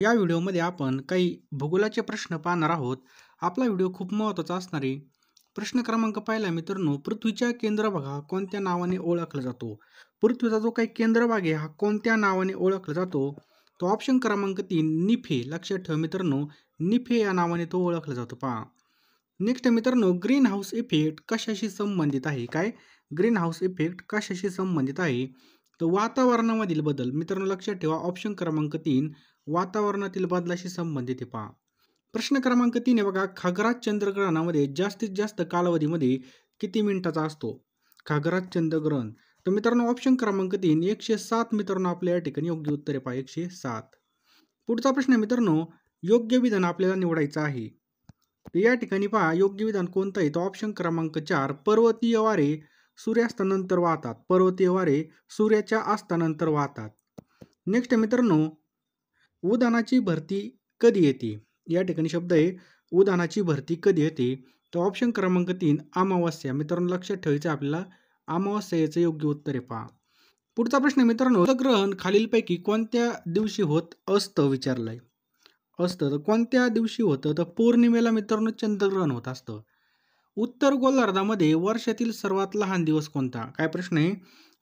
या व्हिडिओमध्ये आपण काही भूगोलाचे प्रश्न पाहणार आहोत. आपला व्हिडिओ खूप महत्त्वाचा असणार आहे. प्रश्न क्रमांक पहिला मित्रांनो, पृथ्वीच्या केंद्रभाग कोणत्या नावाने ओळखला जातो? पृथ्वीचा जो काही केंद्रभाग आहे हा कोणत्या नावाने ओळखला जातो? तो ऑप्शन क्रमांक 3 निफे. लक्षात ठेवा मित्रांनो, निफे या नावाने तो ओळखला जातो पहा. नेक्स्ट मित्रांनो, ग्रीन हाऊस इफेक्ट कशाशी संबंधित आहे? काय ग्रीन हाऊस इफेक्ट कशाशी संबंधित आहे? तर वातावरणामधील बदल. मित्रांनो लक्षात ठेवा, ऑप्शन क्रमांक 3 वातावरणातील बदलाशी संबंधित आहे पहा. प्रश्न क्रमांक 3 आहे बघा, खग्रास चंद्रग्रहणामध्ये जास्तीत जास्त कालावधीमध्ये किती मिनिटाचा असतो? खग्रास चंद्रग्रहण. तर मित्रांनो ऑप्शन क्रमांक 3 107 मित्रांनो आपल्या या ठिकाणी योग्य उत्तर आहे पहा, 107. पुढचा प्रश्न आहे मित्रांनो, योग्य विधान आपल्याला निवडायचं आहे. तर या ठिकाणी पहा, योग्य विधान कोणतं आहे? तर ऑप्शन क्रमांक 4 पर्वतीय वारे सूर्यास्तानंतर वाहतात. पर्वतीय वारे सूर्याच्या अस्तानंतर वाहतात. नेक्स्ट मित्रांनो, उधाणाची भरती कधी येते? या ठिकाणी शब्द आहे उधाणाची भरती कधी येते? तर ऑप्शन क्रमांक 3 अमावस्या. मित्रांनो लक्षात ठेवायचं आपल्याला, अमावस्या याचं योग्य उत्तर आहे पहा. पुढचा प्रश्न आहे मित्रांनो, चंद्रग्रहण खालीलपैकी कोणत्या दिवशी होत असतं विचारलंय. असतं तर कोणत्या दिवशी होतं? तर पौर्णिमेला मित्रांनो चंद्रग्रहण होत असतं. उत्तर गोलार्धामध्ये वर्षातील सर्वात लहान दिवस कोणता? काय प्रश्न आहे?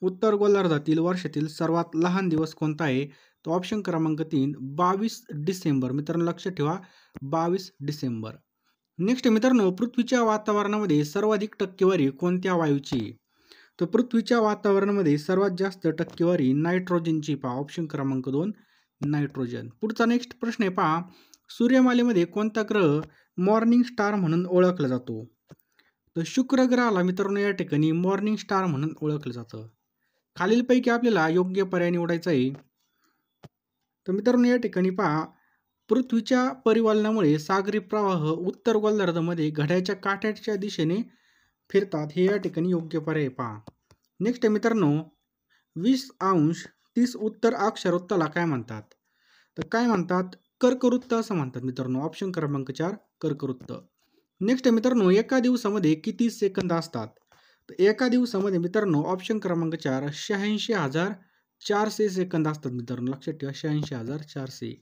उत्तर गोलार्धातील वर्षातील सर्वात लहान दिवस कोणता आहे? तो ऑप्शन क्रमांक 3 22 डिसेंबर. मित्रांनो लक्षात ठेवा, 22 डिसेंबर. नेक्स्ट मित्रांनो, पृथ्वीच्या वातावरणामध्ये सर्वाधिक टक्केवारी कोणत्या वायूची आहे? तर पृथ्वीच्या वातावरणामध्ये सर्वात जास्त टक्केवारी नायट्रोजनची पहा, ऑप्शन क्रमांक 2 नायट्रोजन. पुढचा नेक्स्ट प्रश्न आहे पहा, सूर्यमालेमध्ये कोणता ग्रह मॉर्निंग स्टार म्हणून ओळखला जातो? तर शुक्र ग्रहाला मित्रांनो या ठिकाणी मॉर्निंग स्टार म्हणून ओळखलं जातं. खालीलपैकी आपल्याला योग्य पर्याय निवडायचा आहे. तर मित्रांनो या ठिकाणी पहा, पृथ्वीच्या परिवलनामुळे सागरी प्रवाह उत्तर गोलार्धामध्ये घड्याच्या काट्याच्या दिशेने फिरतात. हे या ठिकाणी योग्य पर्याय पहा. नेक्स्ट मित्रांनो, 20 अंश 30 उत्तर अक्षरवृत्ताला काय म्हणतात? तर काय म्हणतात? कर्कवृत्त असं म्हणतात मित्रांनो, ऑप्शन क्रमांक 4 कर्कवृत्त. नेक्स्ट मित्रांनो, एका दिवसामध्ये किती सेकंद असतात? तर एका दिवसामध्ये मित्रांनो ऑप्शन क्रमांक 4 86,400 सेकंद असतात मित्रांनो, लक्षात ठेवा 86,400.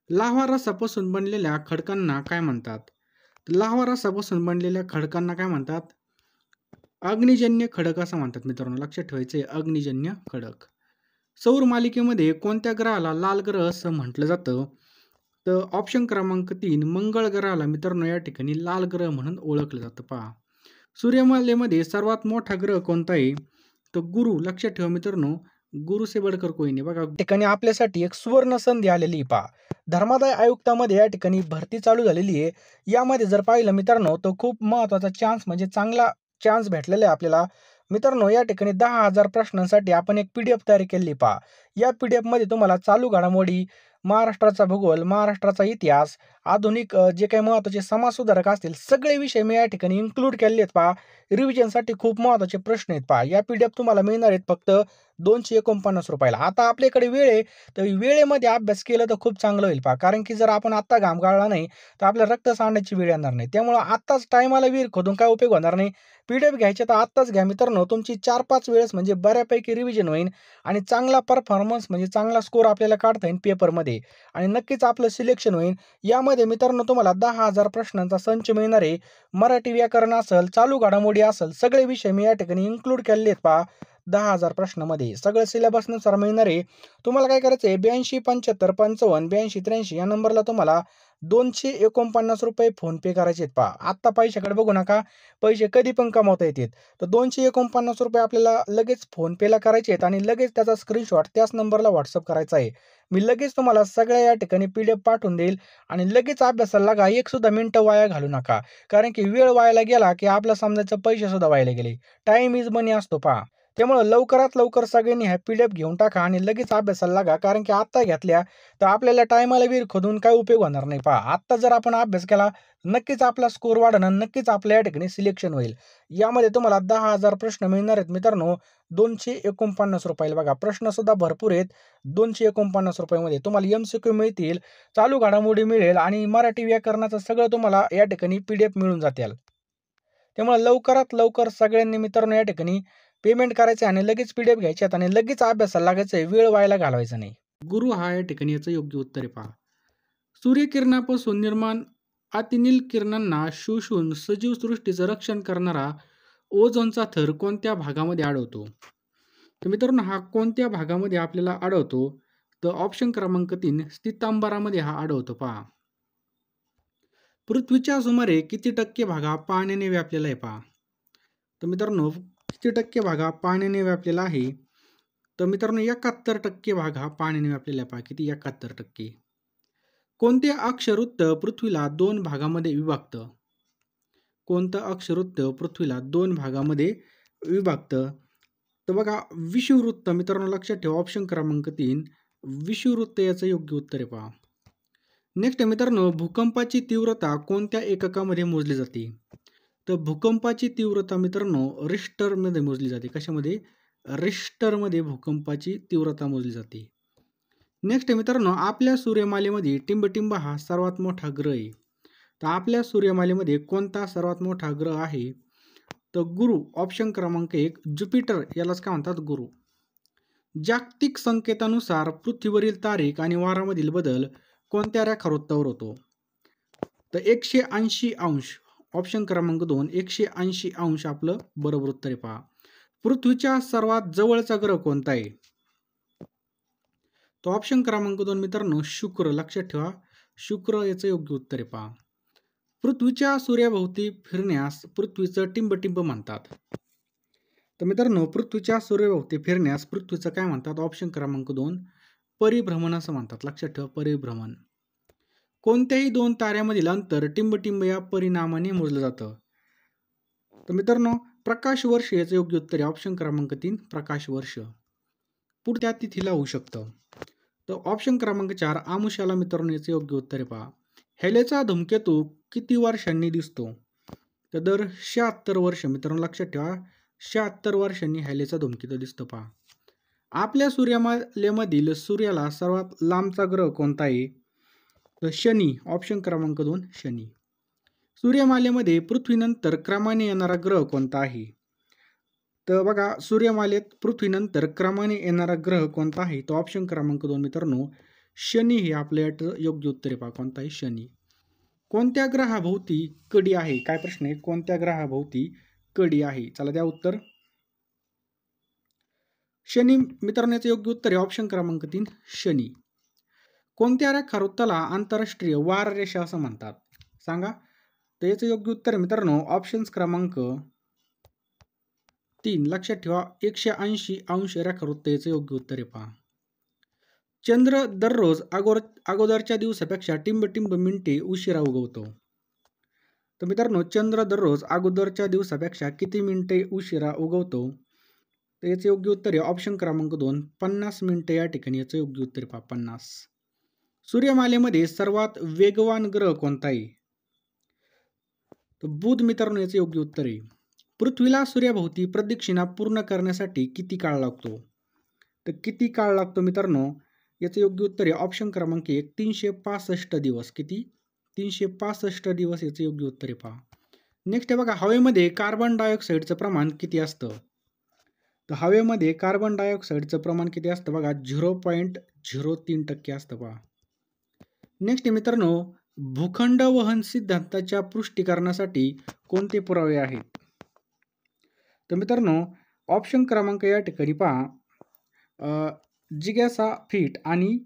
लाव्हा रसापासून बनलेल्या खडकांना काय म्हणतात? तर लाव्हा रसापासून बनलेल्या खडकांना काय म्हणतात? अग्निजन्य खडक असं म्हणतात मित्रांनो, लक्षात ठेवायचे अग्निजन्य खडक. सौर मालिकेमध्ये कोणत्या ग्रहाला लाल ग्रह असं म्हटलं जातं? तर ऑप्शन क्रमांक 3 मंगळ ग्रहाला मित्रांनो या ठिकाणी लाल ग्रह म्हणून ओळखलं जातं पहा. सूर्यमालेमध्ये सर्वात मोठा ग्रह कोणता आहे? तर गुरु. लक्षात ठेवा मित्रांनो, गुरु से बडकर कोई नाही. बघा ठिकाणी आपल्यासाठी एक सुवर्ण संधी आलेली पहा. धर्मादाय आयुक्तामध्ये या ठिकाणी भरती चालू झालेली आहे. यामध्ये जर पाहिलं मित्रांनो, तर खूप महत्त्वाचा चान्स म्हणजे चांगला चान्स भेटलेला आहे आपल्याला. मित्रांनो या ठिकाणी 10,000 प्रश्नांसाठी आपण एक PDF तयार केली पहा. या PDF मध्ये तुम्हाला चालू घडामोडी, महाराष्ट्राचा भूगोल, महाराष्ट्राचा इतिहास, आधुनिक जे काही महत्त्वाचे समाजसुधारक असतील सगळे विषय मी या ठिकाणी इन्क्लूड केले आहेत पहा. रिव्हिजनसाठी खूप महत्त्वाचे प्रश्न आहेत पहा. या PDF तुम्हाला मिळणार आहेत फक्त 249 रुपयाला. आता आपल्याकडे वेळ आहे, तर वेळेमध्ये अभ्यास केला तर खूप चांगलं होईल पहा. कारण की जर आपण आत्ता घाम गाळला नाही तर आपल्याला रक्त सांडण्याची वेळ येणार नाही. त्यामुळं आत्ताच टायमाला विहीर खोदून काय उपयोग होणार नाही. PDF घ्यायचे तर आत्ताच घ्या मित्रांनो. तुमची 4-5 वेळेस म्हणजे बऱ्यापैकी रिव्हिजन होईल आणि चांगला परफॉर्मन्स म्हणजे चांगला स्कोर आपल्याला काढता येईल पेपरमध्ये आणि नक्कीच आपलं सिलेक्शन होईल. यामध्ये मित्रांनो तुम्हाला 10,000 प्रश्नांचा संच मिळणार आहे. मराठी व्याकरण असेल, चालू घडामोडी असेल, सगळे विषय मी या ठिकाणी इन्क्लूड केलेले आहेत पहा. 10,000 प्रश्नामध्ये सगळं सिलेबसनुसार मिळणार आहे. तुम्हाला काय करायचं आहे, 82 75 55 82 83 या नंबरला तुम्हाला 249 रुपये फोनपे करायचे आहेत पहा. आत्ता पैशाकडे बघू नका, पैसे कधी पण कमवता येतात. तर 249 रुपये आपल्याला लगेच फोनपेला करायचे आहेत आणि लगेच त्याचा स्क्रीनशॉट त्याच नंबरला व्हॉट्सअप करायचा आहे. मी लगेच तुम्हाला सगळ्या या ठिकाणी PDF पाठवून देईल आणि लगेच अभ्यासाला लागा. एक सुद्धा मिनिटं वाया घालू नका. कारण की वेळ वायाला गेला की आपलं समजायचं पैसे सुद्धा वायाला गेले. टाईम इज मनी असतो पहा. त्यामुळं लवकरात लवकर सगळ्यांनी हा PDF घेऊन टाका आणि लगेच अभ्यासाला लागा. कारण की आत्ता घेतल्या तर आपल्याला टायमाला विहीर खोदून काय उपयोग होणार नाही पहा. आत्ता जर आपण अभ्यास केला नक्कीच आपला स्कोर वाढणार, नक्कीच आपल्या या ठिकाणी सिलेक्शन होईल. यामध्ये तुम्हाला 10,000 प्रश्न मिळणार आहेत मित्रांनो 249 रुपयाला. बघा प्रश्न सुद्धा भरपूर आहेत. 249 रुपयामध्ये तुम्हाला MCQ मिळतील, चालू घडामोडी मिळेल आणि मराठी व्याकरणाचं सगळं तुम्हाला या ठिकाणी PDF मिळून जातील. त्यामुळे लवकरात लवकर सगळ्यांनी मित्रांनो या ठिकाणी पेमेंट करायचं आणि लगेच PDF घ्यायचे आणि लगेच अभ्यासाला लागायचं आहे. वेळ वायाला घालवायचा नाही. गुरु हा या ठिकाणी याचं योग्य उत्तर आहे पहा. सूर्यकिरणापासून निर्माण अतिनील किरणांना शोषून सजीव सृष्टीचं रक्षण करणारा ओझोनचा थर कोणत्या भागामध्ये आढळतो? तर मित्रांनो, हा कोणत्या भागामध्ये आपल्याला आढळतो? तर ऑप्शन क्रमांक 3 स्थितांबरामध्ये हा आढळतो. पहा, पृथ्वीच्या सुमारे किती टक्के भाग हा पाण्याने व्यापलेला आहे? पहा, तर मित्रांनो, किती टक्के भाग हा पाण्याने व्यापलेला आहे? तर मित्रांनो, 71% भाग हा पाण्याने व्यापलेला आहे. पहा, किती? 71%. कोणते अक्षरवृत्त पृथ्वीला 2 भागामध्ये विभागतं? कोणतं अक्षरवृत्त पृथ्वीला 2 भागामध्ये विभागतं? तर बघा, विषुववृत्त. मित्रांनो, लक्षात ठेवा, ऑप्शन क्रमांक 3 विषुववृत्त याचं योग्य उत्तर आहे. पहा, नेक्स्ट मित्रांनो, भूकंपाची तीव्रता कोणत्या एककामध्ये मोजली जाते? तर भूकंपाची तीव्रता मित्रांनो रिश्टरमध्ये मोजली जाते. कशामध्ये? रिश्टरमध्ये भूकंपाची तीव्रता मोजली जाते. नेक्स्ट मित्रांनो, आपल्या सूर्यमालेमध्ये टिंबटिंब हा सर्वात मोठा ग्रह आहे. तर आपल्या सूर्यमालेमध्ये कोणता सर्वात मोठा ग्रह आहे? तर गुरु. ऑप्शन क्रमांक 1 ज्युपिटर यालाच काय म्हणतात? गुरु. जागतिक संकेतानुसार पृथ्वीवरील तारीख आणि वारामधील बदल कोणत्या रेखावृत्तावर होतो? तर 180 अंश. ऑप्शन क्रमांक 2 180 अंश आपलं बरोबर उत्तर आहे. पहा, पृथ्वीच्या सर्वात जवळचा ग्रह कोणता आहे? तो ऑप्शन क्रमांक 2 मित्रांनो शुक्र. लक्षात ठेवा, शुक्र याचं योग्य उत्तर आहे. पहा, पृथ्वीच्या सूर्याभोवती फिरण्यास पृथ्वीचं टिंबटिंब म्हणतात. तर मित्रांनो, पृथ्वीच्या सूर्याभोवती फिरण्यास पृथ्वीचं काय म्हणतात? ऑप्शन क्रमांक 2 परिभ्रमण असं म्हणतात. लक्षात ठेवा, परिभ्रमण. कोणत्याही 2 ताऱ्यामधील अंतर टिंबटिंब या परिणामाने मोजलं जातं? तर मित्रांनो, प्रकाश वर्ष याचं योग्य उत्तर आहे. ऑप्शन क्रमांक 3 प्रकाश वर्ष. पुढच्या तिथीला होऊ शकतं. तर ऑप्शन क्रमांक 4 आमुष्याला मित्रांनो याचं योग्य उत्तर आहे. पहा, हेलेचा धूमकेतू किती वर्षांनी दिसतो? तर दर 76 वर्ष. मित्रांनो, लक्षात ठेवा, 76 वर्षांनी हेलेचा धूमकेतू दिसतो. पहा, आपल्या सूर्यमालेमधील सूर्याला सर्वात लांबचा ग्रह कोणता आहे? तर शनी. ऑप्शन क्रमांक 2 शनी. सूर्यमालेमध्ये पृथ्वीनंतर क्रमाने येणारा ग्रह कोणता आहे? तर बघा, सूर्यमालेत पृथ्वीनंतर क्रमाने येणारा ग्रह कोणता आहे? तो ऑप्शन क्रमांक 2 मित्रांनो शनी हे आपल्या योग्य उत्तर आहे. पहा, कोणता आहे? शनी. कोणत्या ग्रहाभोवती कडी आहे? काय प्रश्न आहे? कोणत्या ग्रहाभोवती कडी आहे? चला द्या उत्तर. शनी मित्रांनो याचं योग्य उत्तर आहे. ऑप्शन क्रमांक 3 शनी. कोणत्या रेखावृत्ताला आंतरराष्ट्रीय वार रेषा असं म्हणतात? सांगा. तर याचं योग्य उत्तर आहे मित्रांनो ऑप्शन क्रमांक 3. लक्षात ठेवा, 180 अंश रेखावृत्त याचं योग्य उत्तर आहे. पहा, चंद्र दररोज अगोदरच्या दिवसापेक्षा टिंबटिंब मिनिटे उशिरा उगवतो. तर मित्रांनो, चंद्र दररोज अगोदरच्या दिवसापेक्षा किती मिनिटे उशिरा उगवतो? तर याचं योग्य उत्तर आहे ऑप्शन क्रमांक 2 50 मिनिटे या ठिकाणी याचं योग्य उत्तर आहे. पहा, 50. सूर्यमालेमध्ये सर्वात वेगवान ग्रह कोणता आहे? तर बुध मित्रांनो याचं योग्य उत्तर आहे. पृथ्वीला सूर्याभोवती प्रदक्षिणा पूर्ण करण्यासाठी किती काळ लागतो? तर किती काळ लागतो मित्रांनो? याचं योग्य उत्तर आहे ऑप्शन क्रमांक 1 365 दिवस. किती? 365 दिवस याचं योग्य उत्तर आहे. पहा, नेक्स्ट आहे बघा, हवेमध्ये कार्बन डायऑक्साईडचं प्रमाण किती असतं? तर हवेमध्ये कार्बन डायऑक्साईडचं प्रमाण किती असतं? बघा, 0.03% असतं. पहा, नेक्स्ट मित्रांनो, भूखंड वहन सिद्धांताच्या पुष्टीकरणासाठी कोणते पुरावे आहेत? तर मित्रांनो, ऑप्शन क्रमांक या ठिकाणी पहा, जिज्ञासा फिट आणि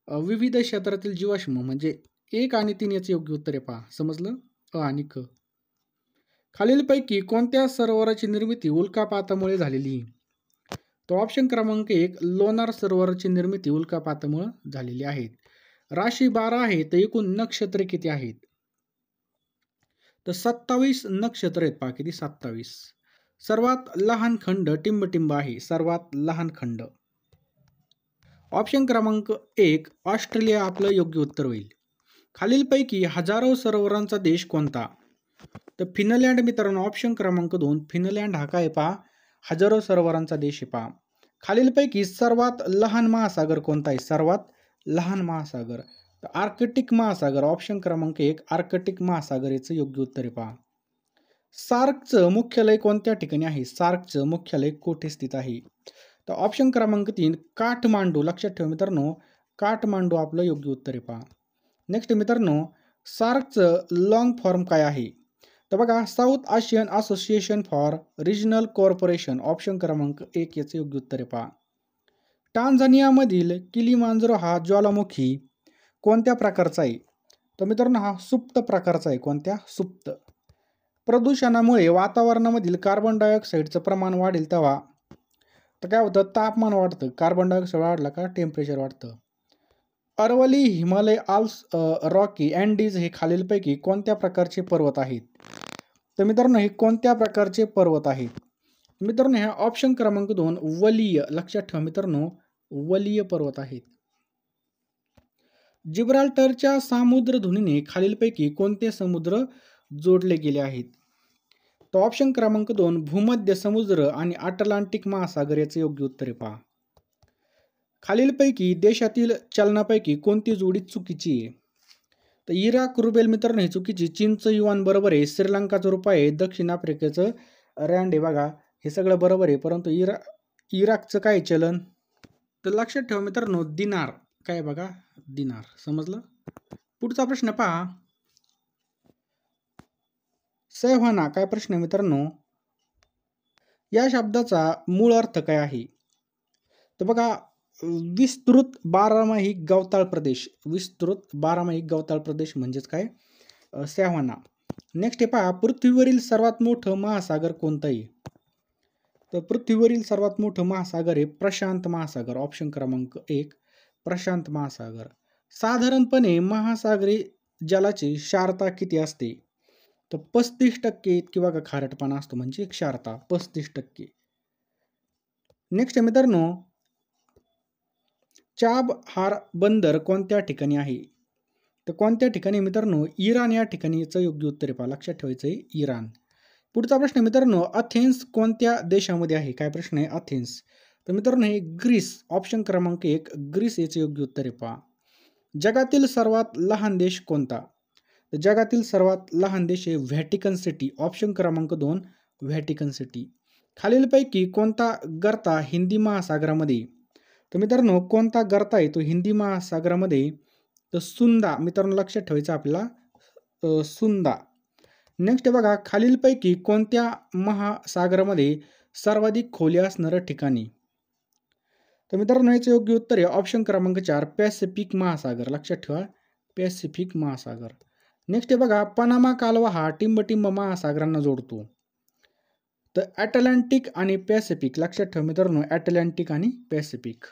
विविध क्षेत्रातील जीवाश्म म्हणजे 1 आणि 3 याचं योग्य उत्तर आहे. पहा, समजलं? अ आणि क. खालीलपैकी कोणत्या सरोवराची निर्मिती उल्कापातामुळे झालेली? तो ऑप्शन क्रमांक 1 लोणार सरोवराची निर्मिती उल्कापातामुळे झालेली आहे. राशी 12 आहे, तर एकूण नक्षत्रे किती आहेत? तर 27 नक्षत्र आहेत. पहा, किती? 27. सर्वात लहान खंड टिंबटिंब आहे. सर्वात लहान खंड. ऑप्शन क्रमांक 1 ऑस्ट्रेलिया आपलं योग्य उत्तर होईल. खालीलपैकी हजारो सरोवरांचा देश कोणता? तर फिनलँड मित्रांनो ऑप्शन क्रमांक 2 फिनलँड हा काय? पहा, हजारो सरोवरांचा देश आहे. पहा, खालीलपैकी सर्वात लहान महासागर कोणता आहे? सर्वात लहान महासागर आर्कटिक महासागर. ऑप्शन क्रमांक 1 आर्कटिक महासागर याचं योग्य उत्तर आहे. पहा, सार्कचं मुख्यालय कोणत्या ठिकाणी आहे? सार्कचं मुख्यालय कोठे स्थित आहे? तर ऑप्शन क्रमांक 3 काठमांडू. लक्षात ठेवा मित्रांनो, काठमांडू आपलं योग्य उत्तर आहे. पहा, नेक्स्ट मित्रांनो, सार्कचं लॉंग फॉर्म काय आहे? तर बघा, South Asian association for regional corporation, option क्रमांक 1 याचे योग्य उत्तर आहे पहा. टांझानियामधील किलिमांजारो हा ज्वालामुखी कोणत्या प्रकारचा आहे? तर मित्रांनो, हा सुप्त प्रकारचा आहे. कोणत्या? सुप्त. प्रदूषणामुळे वातावरणामधील कार्बन डायऑक्साईडचं प्रमाण वाढेल तेव्हा तर काय होतं? तापमान वाढतं. कार्बन डायऑक्साईड वाढला का टेम्परेचर वाढतं. Aravalli, Himalaya, Alps, Rocky, Andes हे खालीलपैकी कोणत्या प्रकारचे पर्वत आहेत? तर मित्रांनो, हे कोणत्या प्रकारचे पर्वत आहेत? मित्रांनो, ह्या ऑप्शन क्रमांक 2 वलीय. लक्षात ठेवा मित्रांनो, वलीय पर्वत आहेत. जिब्राल्टरच्या सामुद्रधुनीने खालीलपैकी कोणते समुद्र जोडले गेले आहेत? तर ऑप्शन क्रमांक 2 भूमध्य समुद्र आणि अटलांटिक महासागर याचे योग्य उत्तर आहे पहा. खालीलपैकी देशातील चलनापैकी कोणती जोडी चुकीची आहे? तर इराक रुबेल मित्रांनो ही चुकीची. चीनचं युआन बरोबर आहे. श्रीलंकाचं रुपये आहे. दक्षिण आफ्रिकेचं रँड आहे. बघा, हे सगळं बरोबर आहे, परंतु इराकचं काय चलन? तर लक्षात ठेवा मित्रांनो, दिनार. काय बघा, दिनार. समजलं? पुढचा प्रश्न पहा. सैव्हाना काय प्रश्न आहे मित्रांनो? या शब्दाचा मूळ अर्थ काय आहे? तर बघा, विस्तृत बारमाही गवताळ प्रदेश. विस्तृत बारमाही गवताळ प्रदेश म्हणजेच काय? सैव्हाना. नेक्स्ट आहे पहा, पृथ्वीवरील सर्वात मोठं महासागर कोणतं आहे? तर पृथ्वीवरील सर्वात मोठं महासागर आहे प्रशांत महासागर. ऑप्शन क्रमांक 1 प्रशांत महासागर. साधारणपणे महासागरी जलाची क्षारता किती असते? तर 35% इतकी बघा खारटपणा असतो, म्हणजे क्षारता 35%. नेक्स्ट मित्रांनो, चाबहार बंदर कोणत्या ठिकाणी आहे? तर कोणत्या ठिकाणी मित्रांनो? इराण या ठिकाणी याचं योग्य उत्तर आहे पहा. लक्षात ठेवायचं आहे, इराण. पुढचा प्रश्न मित्रांनो, अथेन्स कोणत्या देशामध्ये आहे? काय प्रश्न आहे? अथेन्स. तर मित्रांनो, हे ग्रीस. ऑप्शन क्रमांक 1 ग्रीस याचे योग्य उत्तर आहे पहा. जगातील सर्वात लहान देश कोणता? तर जगातील सर्वात लहान देश आहे व्हॅटिकन सिटी. ऑप्शन क्रमांक 2 व्हॅटिकन सिटी. खालीलपैकी कोणता गर्ता हिंदी महासागरामध्ये? तर मित्रांनो, कोणता गर्ता आहे तो हिंदी महासागरामध्ये? तर सुंदा. मित्रांनो, लक्षात ठेवायचं आपल्याला, सुंदा. नेक्स्ट बघा, खालीलपैकी कोणत्या महासागरामध्ये सर्वाधिक खोली असणारं ठिकाणी? तर मित्रांनो, याचं योग्य उत्तर आहे ऑप्शन क्रमांक 4 पॅसिफिक महासागर. लक्षात ठेवा, पॅसिफिक महासागर. नेक्स्ट आहे बघा, पनामा कालवा हा टिंबटिंब महासागरांना जोडतो. तर अटलांटिक आणि पॅसिफिक. लक्षात ठेवा मित्रांनो, अटलांटिक आणि पॅसिफिक.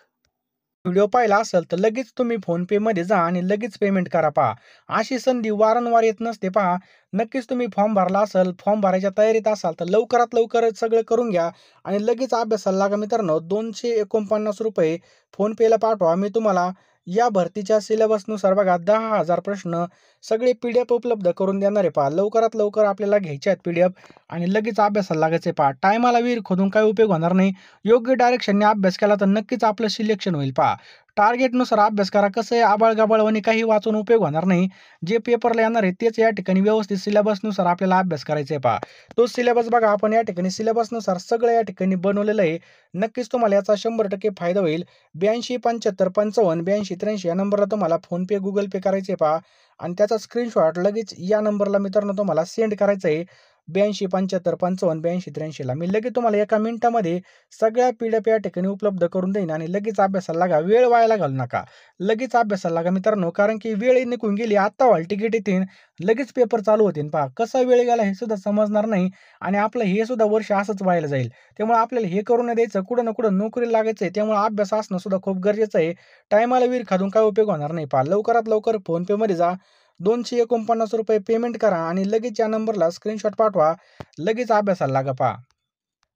व्हिडिओ पाहिला असेल तर लगेच तुम्ही फोनपेमध्ये जा आणि लगेच पेमेंट करा पहा. अशी संधी वारंवार येत नसते पहा. नक्कीच तुम्ही फॉर्म भरला असेल, फॉर्म भरायच्या तयारीत असाल तर लवकरात लवकर सगळं करून घ्या आणि लगेच अभ्यासाला लागा मित्रांनो. 249 रुपये फोनपेला पाठवा. मी तुम्हाला या भरतीच्या सिलेबसनुसार बघा 10,000 प्रश्न सगळे PDF उपलब्ध करून देणार आहे पहा. लवकरात लवकर आपल्याला घ्यायचे आहेत PDF आणि लगेच अभ्यासाला लागायचं आहे पहा. टायमाला विहीर खोदून काही उपयोग होणार नाही. योग्य डायरेक्शनने अभ्यास केला तर नक्कीच आपलं सिलेक्शन होईल पहा. टार्गेटनुसार अभ्यास करा. कसं आहे, आबाळगाबाळवाणी काही वाचून उपयोग होणार नाही. जे पेपरला येणार आहे तेच या ठिकाणी व्यवस्थित सिलेबसनुसार आपल्याला अभ्यास करायचा आहे पहा. तो सिलेबस बघा, आपण या ठिकाणी सिलेबसनुसार सगळं या ठिकाणी बनवलेलं आहे. नक्कीच तुम्हाला याचा 100% फायदा होईल. 82 75 55 82 83 या नंबरला तुम्हाला फोनपे गुगल पे करायचे पहा आणि त्याचा स्क्रीनशॉट लगेच या नंबरला मित्रांनो तुम्हाला सेंड करायचा आहे. 82 75 55 82 83 ला मी लगेच तुम्हाला एका मिनिटामध्ये सगळ्या PDF या ठिकाणी उपलब्ध करून देईन आणि लगेच अभ्यासाला लागा. वेळ वायाला घालू नका. लगेच अभ्यासाला लागा मित्रांनो, कारण की वेळ निघून गेली. आता हॉल तिकीट येतील, लगेच पेपर चालू होतील पहा. कसा वेळ गेला हे सुद्धा समजणार नाही आणि आपलं हे सुद्धा वर्ष असंच व्हायला जाईल. त्यामुळे आपल्याला हे करून द्यायचं, कुठं ना कुठं नोकरी लागायचं आहे. त्यामुळे अभ्यास असणं सुद्धा खूप गरजेचं आहे. टायमाला विहीर खादून काय उपयोग होणार नाही पहा. लवकरात लवकर फोनपेमध्ये जा, 249 रुपये पेमेंट करा आणि लगेच या नंबरला स्क्रीनशॉट पाठवा. लगेच अभ्यासाला लागा पहा.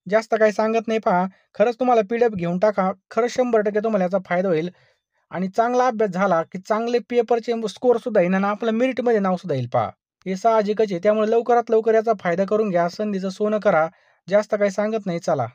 जास्त काही सांगत नाही पहा. खरंच तुम्हाला PDF घेऊन टाका. खरंच 100% तुम्हाला याचा फायदा होईल आणि चांगला अभ्यास झाला की चांगले पेपरचे स्कोर सुद्धा येईल आणि आपलं मेरिटमध्ये नाव सुद्धा येईल पहा. हे साहजिकच आहे. त्यामुळे लवकरात लवकर याचा फायदा करून घ्या. संधीचं सोनं करा. जास्त काही सांगत नाही. चला.